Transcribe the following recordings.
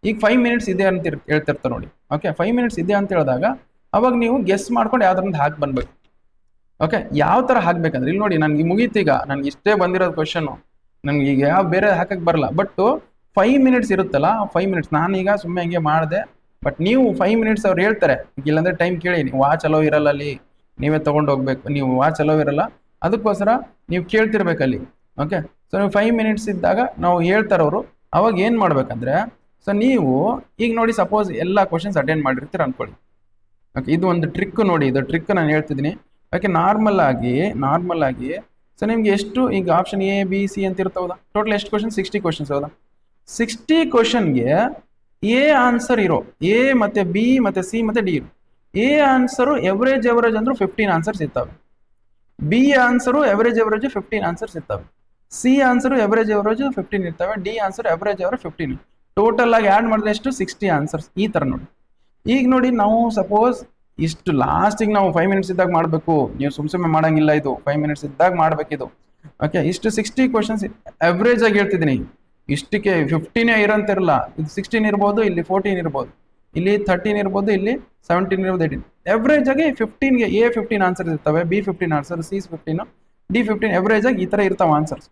ಈಗ 5 ಮಿನಿಟ್ಸ್ ಇದೆ ಅಂತ ಹೇಳ್ತಿರ್ತಾರೆ ನೋಡಿ. ಓಕೆ, 5 ಮಿನಿಟ್ಸ್ ಇದೆ ಅಂತ ಹೇಳಿದಾಗ ಅವಾಗ ನೀವು ಗೆಸ್ ಮಾಡ್ಕೊಂಡು ಯಾವ್ದ್ರಿಂದ ಹಾಕಿ ಬಂದ್ಬೇಕು. ಓಕೆ, ಯಾವ ತರ ಹಾಕ್ಬೇಕಂದ್ರೆ ಇಲ್ಲಿ ನೋಡಿ, ನನ್ಗೆ ಮುಗೀತೀಗ, ನನ್ಗೆ ಇಷ್ಟೇ ಬಂದಿರೋದು ಕ್ವಶನ್, ನನ್ಗೆ ಈಗ ಯಾವ ಬೇರೆ ಹಾಕಕ್ ಬರಲ್ಲ. ಬಟ್ 5 ಮಿನಿಟ್ಸ್ ಇರುತ್ತಲ್ಲ, 5 ಮಿನಿಟ್ಸ್ ನಾನೀಗ ಸುಮ್ಮನೆ ಹಿಂಗೆ ಮಾಡಿದೆ. ಬಟ್ ನೀವು 5 ಮಿನಿಟ್ಸ್ ಅವ್ರು ಹೇಳ್ತಾರೆ, ಇಲ್ಲಾಂದ್ರೆ ಟೈಮ್ ಕೇಳಿ, ನೀವು ವಾಚ್ ಅಲೋ ಇರಲ್ಲ ಅಲ್ಲಿ, ನೀವೇ ತಗೊಂಡು ಹೋಗ್ಬೇಕು, ನೀವು ವಾಚ್ ಅಲೋ ಇರಲ್ಲ, ಅದಕ್ಕೋಸ್ಕರ ನೀವು ಕೇಳ್ತಿರ್ಬೇಕಲ್ಲಿ. ಓಕೆ, ಸೊ ನೀವು 5 ಮಿನಿಟ್ಸ್ ಇದ್ದಾಗ ನಾವು ಹೇಳ್ತಾರವರು, ಅವಾಗ ಏನು ಮಾಡ್ಬೇಕಂದ್ರೆ, ಸೊ ನೀವು ಈಗ ನೋಡಿ ಸಪೋಸ್ ಎಲ್ಲ ಕ್ವಶನ್ಸ್ ಅಟೆಂಡ್ ಮಾಡಿರ್ತೀರ ಅನ್ಕೊಳ್ಳಿ. ಓಕೆ, ಇದು ಒಂದು ಟ್ರಿಕ್ ನೋಡಿ, ಇದು ಟ್ರಿಕ್ ನಾನು ಹೇಳ್ತಿದ್ದೀನಿ. ಓಕೆ, ನಾರ್ಮಲ್ ಆಗಿ ಸೊ ನಿಮ್ಗೆ ಎಷ್ಟು ಈಗ ಆಪ್ಷನ್ ಎ ಬಿ ಸಿ ಅಂತ ಇರ್ತಾವದ, ಟೋಟಲ್ ಎಷ್ಟು ಕ್ವಶನ್? 60 ಕ್ವಶನ್ಸ್ ಹೌದಾ? 60 ಕ್ವಶನ್ಗೆ ಎ ಆನ್ಸರ್ ಇರೋ, ಎ ಮತ್ತೆ ಬಿ ಮತ್ತೆ ಸಿ ಮತ್ತೆ ಡಿ ಇರೋ, ಎ ಆನ್ಸರು ಎವರೇಜ್ ಅಂದ್ರೆ 15 ಆನ್ಸರ್ಸ್ ಇರ್ತವೆ. ಬಿ ಆನ್ಸರು ಎವರೇಜ್ 15 ಆನ್ಸರ್ಸ್ ಇರ್ತವೆ. ಸಿ ಆನ್ಸರು ಎವರೇಜ್ 15 ಇರ್ತವೆ. D answer average 15. ಟೋಟಲ್ ಆಗಿ ಆ್ಯಡ್ ಮಾಡಿದ್ರೆ ಎಷ್ಟು? 60 ಆನ್ಸರ್ಸ್. ಈ ತರ ನೋಡಿ. ಈಗ ನೋಡಿ, ನಾವು ಸಪೋಸ್ ಇಷ್ಟು ಲಾಸ್ಟಿಗೆ ನಾವು 5 ಮಿನಿಟ್ಸ್ ಇದ್ದಾಗ ಮಾಡಬೇಕು, ನೀವು ಸುಮ್ಮನೆ ಮಾಡಂಗಿಲ್ಲ, ಇದು 5 ಮಿನಿಟ್ಸ್ ಇದ್ದಾಗ ಮಾಡ್ಬೇಕಿದು. ಓಕೆ, ಇಷ್ಟು 60 ಕ್ವಶನ್ಸ್ ಎವರೇಜ್ ಆಗಿ ಹೇಳ್ತಿದ್ದೀನಿ. ಇಷ್ಟಕ್ಕೆ 15 ಇರೋಂತಿರಲ್ಲ, ಇದು 16 ಇರ್ಬೋದು, ಇಲ್ಲಿ 14 ಇರ್ಬೋದು, ಇಲ್ಲಿ 13 ಇರ್ಬೋದು, ಇಲ್ಲಿ 17 ಇರ್ಬೋದು, 18. ಎವರೇಜ್ ಆಗಿ 15ಗೆ ಎ 15 ಆನ್ಸರ್ಸ್ ಇರ್ತವೆ, B 15 answer, C 15, D 15. Average ಆಗಿ ಈ ತರ ಇರ್ತಾವ ಆನ್ಸರ್ಸ್.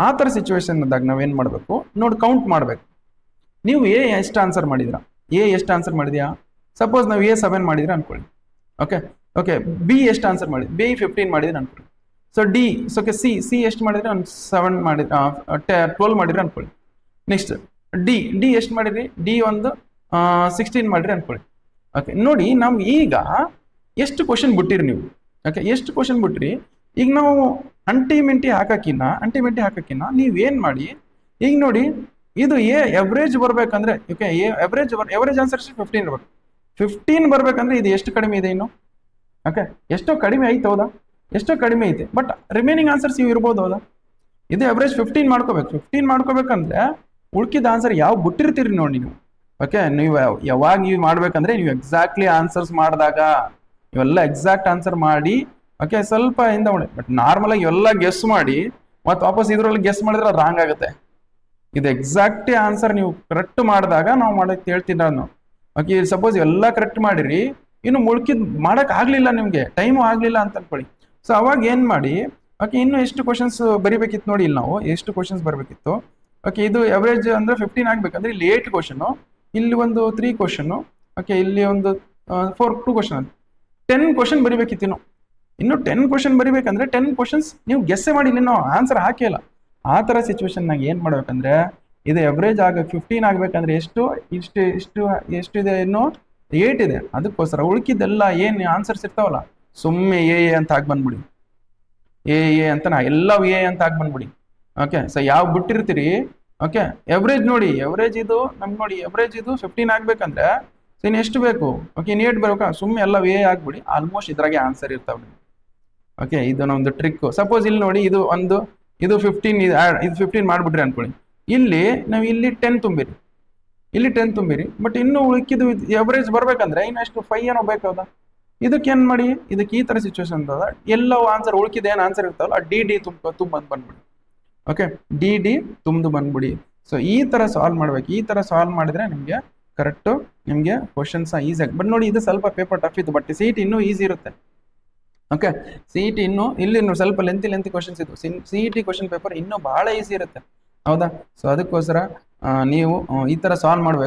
ಆ ತರ ಸಿಚುವೇಶನ್ ಇದ್ದಾಗ ನಾವೇನ್ ಮಾಡ್ಬೇಕು ನೋಡಿ, ಕೌಂಟ್ ಮಾಡ್ಬೇಕು. ನೀವು ಎ ಎಷ್ಟು ಆನ್ಸರ್ ಮಾಡಿದ್ರಾ? ಎ ಎಷ್ಟು ಆನ್ಸರ್ ಮಾಡಿದ್ಯಾ? ಸಪೋಸ್ ನಾವು ಎ 7 ಮಾಡಿದ್ರೆ ಅನ್ಕೊಳ್ಳಿ. ಓಕೆ, ಬಿ ಎಷ್ಟು ಆನ್ಸರ್ ಮಾಡಿ? ಬಿ 15 ಮಾಡಿದ್ರೆ ಅನ್ಕೊಳ್ಳಿ. ಸೊ ಡಿ, ಓಕೆ, ಸಿ ಎಷ್ಟು ಮಾಡಿದ್ರೆ? ಒಂದು 7 ಮಾಡಿದ್ರೆ, 12 ಮಾಡಿದ್ರೆ ಅನ್ಕೊಳ್ಳಿ. ನೆಕ್ಸ್ಟ್ ಡಿ ಎಷ್ಟು ಮಾಡಿದ್ರಿ? ಡಿ ಒಂದು 16 ಮಾಡಿದ್ರೆ ಅನ್ಕೊಳ್ಳಿ. ಓಕೆ, ನೋಡಿ ನಾವು ಈಗ ಎಷ್ಟು ಕ್ವಶನ್ ಬಿಟ್ಟಿರಿ ನೀವು? ಓಕೆ, ಎಷ್ಟು ಕ್ವಶನ್ ಬಿಟ್ರಿ? ಈಗ ನಾವು ಅಂಟಿಮೆಂಟಿ ಹಾಕಕ್ಕಿನ್ನ ನೀವೇನ್ ಮಾಡಿ, ಈಗ ನೋಡಿ, ಇದು ಎ ಎವರೇಜ್ ಬರ್ಬೇಕಂದ್ರೆ, ಓಕೆ, ಎವರೇಜ್ ಆನ್ಸರ್ 15 ಇರ್ಬೇಕು. 15 ಬರ್ಬೇಕಂದ್ರೆ ಇದು ಎಷ್ಟು ಕಡಿಮೆ ಇದೆ ಇನ್ನು? ಓಕೆ, ಎಷ್ಟೋ ಕಡಿಮೆ ಐತೆ ಹೌದಾ? ಎಷ್ಟೋ ಕಡಿಮೆ ಐತೆ. ಬಟ್ ರಿಮೈನಿಂಗ್ ಆನ್ಸರ್ಸ್ ಇವು ಇರ್ಬೋದು ಹೌದಾ? ಇದು ಎವರೇಜ್ 15 ಮಾಡ್ಕೋಬೇಕು. 15 ಮಾಡ್ಕೋಬೇಕಂದ್ರೆ ಉಳ್ಕಿದ ಆನ್ಸರ್ ಯಾವ ಬಿಟ್ಟಿರ್ತೀರಿ ನೋಡಿ ನೀವು. ಓಕೆ, ನೀವು ಯಾವಾಗ ನೀವು ಮಾಡ್ಬೇಕಂದ್ರೆ, ನೀವು ಎಕ್ಸಾಕ್ಟ್ಲಿ ಆನ್ಸರ್ಸ್ ಮಾಡಿದಾಗ ಇವೆಲ್ಲ ಎಕ್ಸಾಕ್ಟ್ ಆನ್ಸರ್ ಮಾಡಿ, ಓಕೆ, ಸ್ವಲ್ಪ ಇಂದ ಮಾಡಿ. ಬಟ್ ನಾರ್ಮಲ್ ಆಗಿ ಇವೆಲ್ಲ ಗೆಸ್ ಮಾಡಿ ಮತ್ತೆ ವಾಪಸ್ ಇದ್ರಲ್ಲಿ ಗೆಸ್ ಮಾಡಿದ್ರೆ ರಾಂಗ್ ಆಗುತ್ತೆ. ಇದು ಎಕ್ಸಾಕ್ಟ್ ಆನ್ಸರ್ ನೀವು ಕರೆಕ್ಟ್ ಮಾಡಿದಾಗ ನಾವು ಮಾಡಕ್ಕೆ ಹೇಳ್ತೀನಿ ನಾನು. ಓಕೆ, ಸಪೋಸ್ ಎಲ್ಲ ಕರೆಕ್ಟ್ ಮಾಡಿರಿ, ಇನ್ನು ಮುಳ್ಕಿದ್ ಮಾಡಕ್ ಆಗ್ಲಿಲ್ಲ, ನಿಮ್ಗೆ ಟೈಮು ಆಗ್ಲಿಲ್ಲ ಅಂತ ಅನ್ಕೊಳ್ಳಿ. ಸೊ ಅವಾಗ ಏನ್ ಮಾಡಿ, ಓಕೆ, ಇನ್ನು ಎಷ್ಟು ಕ್ವಶನ್ಸ್ ಬರಿಬೇಕಿತ್ತು ನೋಡಿ, ಇಲ್ಲಿ ನಾವು ಎಷ್ಟು ಕ್ವಶನ್ಸ್ ಬರಬೇಕಿತ್ತು. ಓಕೆ, ಇದು ಎವರೇಜ್ ಅಂದ್ರೆ 15 ಆಗ್ಬೇಕಂದ್ರೆ ಇಲ್ಲಿ 8 ಕ್ವಶನ್, ಇಲ್ಲಿ ಒಂದು 3 ಕ್ವಶನ್, ಓಕೆ, ಇಲ್ಲಿ ಒಂದು 2 ಕ್ವಶನ್, 10 ಕ್ವಶನ್ ಬರಿಬೇಕಿತ್ತು. ಇನ್ನು 10 ಕ್ವಶನ್ ಬರಿಬೇಕಂದ್ರೆ 10 ಕ್ವಶನ್ಸ್ ನೀವು ಗೆಸ್ಸೆ ಮಾಡಿ, ನಾವು ಆನ್ಸರ್ ಹಾಕಿಲ್ಲ. ಆ ತರ ಸಿಚುವೇಶನ್ನಾಗ ಏನ್ ಮಾಡ್ಬೇಕಂದ್ರೆ, ಇದು ಎವರೇಜ್ 15 ಆಗ್ಬೇಕಂದ್ರೆ ಎಷ್ಟು ಇದೆ? ಇನ್ನು 8 ಇದೆ. ಅದಕ್ಕೋಸ್ಕರ ಉಳ್ಕಿದ್ದೆಲ್ಲ ಏನ್ ಆನ್ಸರ್ಸ್ ಇರ್ತಾವಲ್ಲ, ಸುಮ್ಮನೆ ಎ ಅಂತ ಹಾಕಿ ಬಂದ್ಬಿಡಿ. ಎ ಅಂತ ಎಲ್ಲ ಎ ಅಂತ ಹಾಕಿ ಬಂದ್ಬಿಡಿ. ಓಕೆ, ಸೊ ಯಾವ ಬಿಟ್ಟಿರ್ತೀರಿ? ಓಕೆ, ಎವರೇಜ್ ನೋಡಿ, ಎವರೇಜ್ ಇದು ನಮ್ಗೆ ನೋಡಿ, ಎವರೇಜ್ ಇದು 15 ಆಗ್ಬೇಕಂದ್ರೆ ಸೊ ಇನ್ನು ಎಷ್ಟು ಬೇಕು? ಓಕೆ, ಇನ್ನು 8 ಬರ್ಬೇಕಾ? ಸುಮ್ಮನೆ ಎಲ್ಲ ಎ ಆಗ್ಬಿಡಿ. ಆಲ್ಮೋಸ್ಟ್ ಇದ್ರಾಗೆ ಆನ್ಸರ್ ಇರ್ತಾವೆ. ಓಕೆ, ಇದು ನಮ್ದು ಟ್ರಿಕ್. ಸಪೋಸ್ ಇಲ್ಲಿ ನೋಡಿ, ಇದು 15 ಮಾಡ್ಬಿಟ್ರಿ ಅನ್ಕೊಳ್ಳಿ. ಇಲ್ಲಿ ನಾವು ಇಲ್ಲಿ 10 ತುಂಬಿರಿ, ಬಟ್ ಇನ್ನು ಉಳಿಕಿದು ಎವರೇಜ್ ಬರ್ಬೇಕಂದ್ರೆ ಇನ್ನು ಎಷ್ಟು? 5 ಏನೋ ಬೇಕಾದ. ಇದಕ್ಕೆ ಏನ್ ಮಾಡಿ, ಇದಕ್ಕೆ ಈ ತರ ಸಿಚುವೇಶನ್ ಅದ, ಎಲ್ಲವೂ ಆನ್ಸರ್ ಉಳ್ಕಿದ ಏನ್ ಆನ್ಸರ್ ಇರ್ತಾವಲ್ಲ, ಡಿ ಬಂದ್ಬಿಡಿ. ಓಕೆ, ಡಿ ತುಂಬ್ದು ಬಂದ್ಬಿಡಿ. ಸೊ ಈ ತರ ಸಾಲ್ವ್ ಮಾಡ್ಬೇಕು. ಈ ತರ ಸಾಲ್ವ್ ಮಾಡಿದ್ರೆ ನಿಮ್ಗೆ ಕರೆಕ್ಟ್, ನಿಮ್ಗೆ ಕ್ವಶನ್ಸ್ ಈಸಿಯಾಗಿ. ಬಟ್ ನೋಡಿ, ಇದು ಸ್ವಲ್ಪ ಪೇಪರ್ ಟಫ್ ಇತ್ತು, ಬಟ್ ಸಿಇಟಿ ಇನ್ನೂ ಈಸಿ ಇರುತ್ತೆ. ಓಕೆ, ಸಿಇಟಿ ಇನ್ನೂ ಇಲ್ಲಿ ಸ್ವಲ್ಪ ಲೆಂತಿ ಕ್ವಶನ್ಸ್ ಇತ್ತು. ಸಿಇಟಿ ಕ್ವಶನ್ ಪೇಪರ್ ಇನ್ನೂ ಬಹಳ ಈಸಿ ಇರುತ್ತೆ ಹೌದಾ? ಸೊ ಅದಕ್ಕೋಸ್ಕರ ನೀವು ಈ ತರ ಸಾಲ್ವ್ ಮಾಡ್ಬೇಕು.